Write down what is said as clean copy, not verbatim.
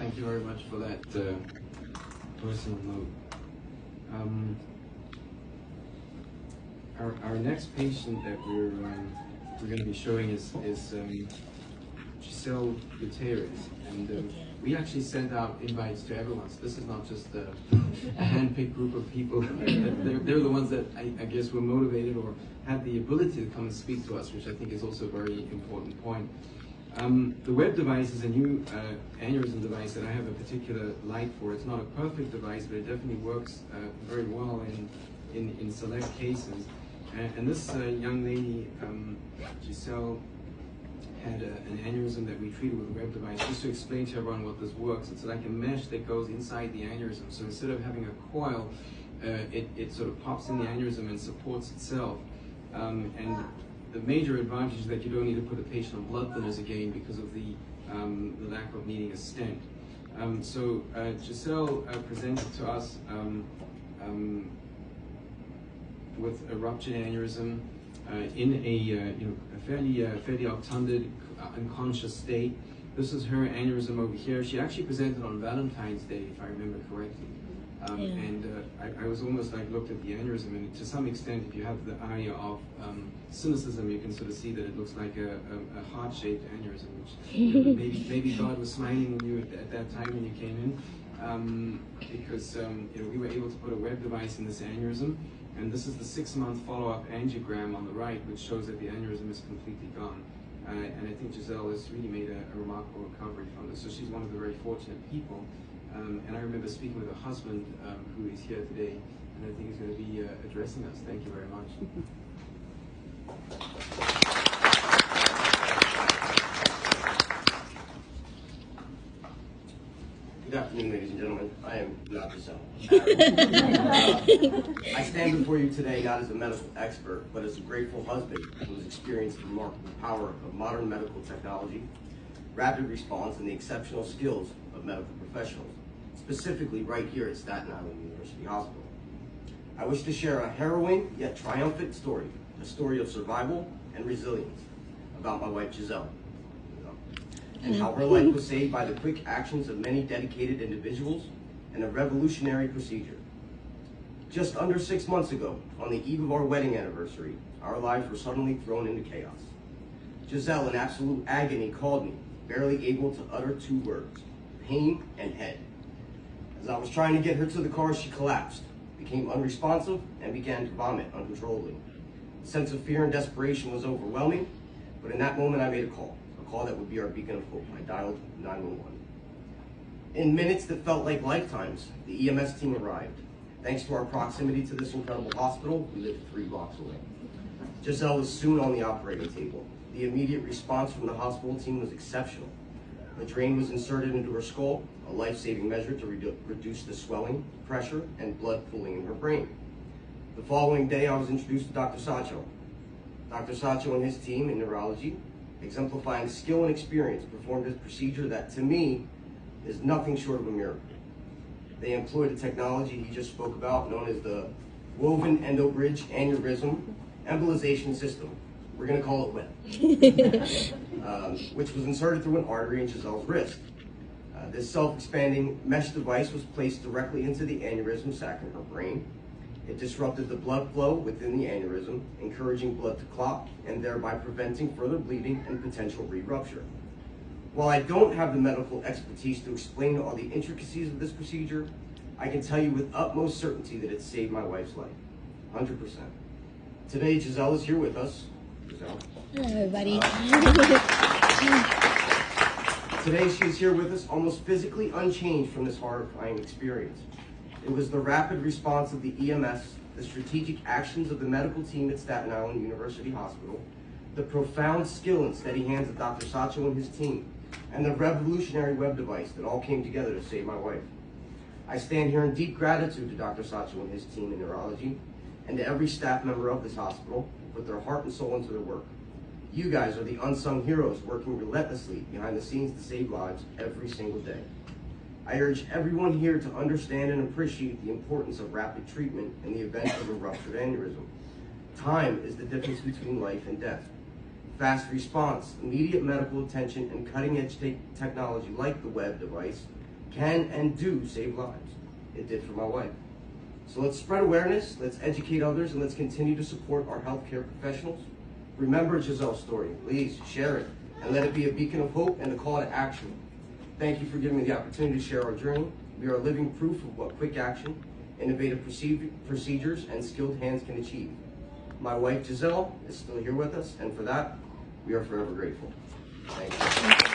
Thank you very much for that personal note. Our next patient that we're going to be showing is Giselle Gutierrez, and we actually sent out invites to everyone. So this is not just a hand-picked group of people. They're the ones that I guess were motivated or had the ability to come and speak to us, which I think is also a very important point. The web device is a new aneurysm device that I have a particular like for. It's not a perfect device, but it definitely works very well in select cases. And this young lady, Giselle, had an aneurysm that we treated with a web device. Just to explain to everyone what this works, it's like a mesh that goes inside the aneurysm. So instead of having a coil, it sort of pops in the aneurysm and supports itself. And the major advantage is that you don't need to put a patient on blood thinners again because of the lack of needing a stent. So Giselle presented to us with a ruptured aneurysm in a fairly obtunded, unconscious state. This is her aneurysm over here. She actually presented on Valentine's Day, if I remember correctly. And I was almost like looked at the aneurysm, and to some extent, if you have the eye of cynicism, you can sort of see that it looks like a heart-shaped aneurysm, which maybe God was smiling on you at that time when you came in, because we were able to put a web device in this aneurysm, and this is the 6-month follow-up angiogram on the right, which shows that the aneurysm is completely gone. And I think Giselle has really made a remarkable recovery from this. So she's one of the very fortunate people. And I remember speaking with her husband, who is here today, and I think he's going to be addressing us. Thank you very much. Good afternoon, ladies and gentlemen. I am not Giselle. I stand before you today not as a medical expert, but as a grateful husband who has experienced the remarkable power of modern medical technology, rapid response, and the exceptional skills of medical professionals, specifically right here at Staten Island University Hospital. I wish to share a harrowing yet triumphant story, a story of survival and resilience about my wife Giselle, and how her life was saved by the quick actions of many dedicated individuals and a revolutionary procedure. Just under 6 months ago, on the eve of our wedding anniversary, our lives were suddenly thrown into chaos. Giselle, in absolute agony, called me, barely able to utter 2 words: pain and head. As I was trying to get her to the car, she collapsed, became unresponsive, and began to vomit uncontrollably. The sense of fear and desperation was overwhelming, but in that moment I made a call that would be our beacon of hope. I dialed 911. In minutes that felt like lifetimes, the EMS team arrived. Thanks to our proximity to this incredible hospital, we lived 3 blocks away. Giselle was soon on the operating table. The immediate response from the hospital team was exceptional. A drain was inserted into her skull, a life-saving measure to reduce the swelling, pressure, and blood pooling in her brain. The following day, I was introduced to Dr. Sacho. Dr. Sacho and his team in neurology, exemplifying skill and experience, performed this procedure that, to me, is nothing short of a miracle. They employed a technology he just spoke about, known as the woven endobridge aneurysm embolization system. We're going to call it WEB, which was inserted through an artery in Giselle's wrist. This self-expanding mesh device was placed directly into the aneurysm sac in her brain. It disrupted the blood flow within the aneurysm, encouraging blood to clot and thereby preventing further bleeding and potential re-rupture. While I don't have the medical expertise to explain all the intricacies of this procedure, I can tell you with utmost certainty that it saved my wife's life, 100%. Today, Giselle is here with us. Giselle. Hello, everybody. Today, she's here with us almost physically unchanged from this horrifying experience. It was the rapid response of the EMS, the strategic actions of the medical team at Staten Island University Hospital, the profound skill and steady hands of Dr. Sacho and his team, and the revolutionary web device that all came together to save my wife. I stand here in deep gratitude to Dr. Sacho and his team in neurology, and to every staff member of this hospital who put their heart and soul into their work. You guys are the unsung heroes working relentlessly behind the scenes to save lives every single day. I urge everyone here to understand and appreciate the importance of rapid treatment in the event of a ruptured aneurysm. Time is the difference between life and death. Fast response, immediate medical attention, and cutting-edge technology like the web device can and do save lives. It did for my wife. So let's spread awareness, let's educate others, and let's continue to support our healthcare professionals. Remember Giselle's story. Please share it and let it be a beacon of hope and a call to action. Thank you for giving me the opportunity to share our journey. We are living proof of what quick action, innovative procedures, and skilled hands can achieve. My wife Giselle is still here with us, and for that, we are forever grateful. Thank you.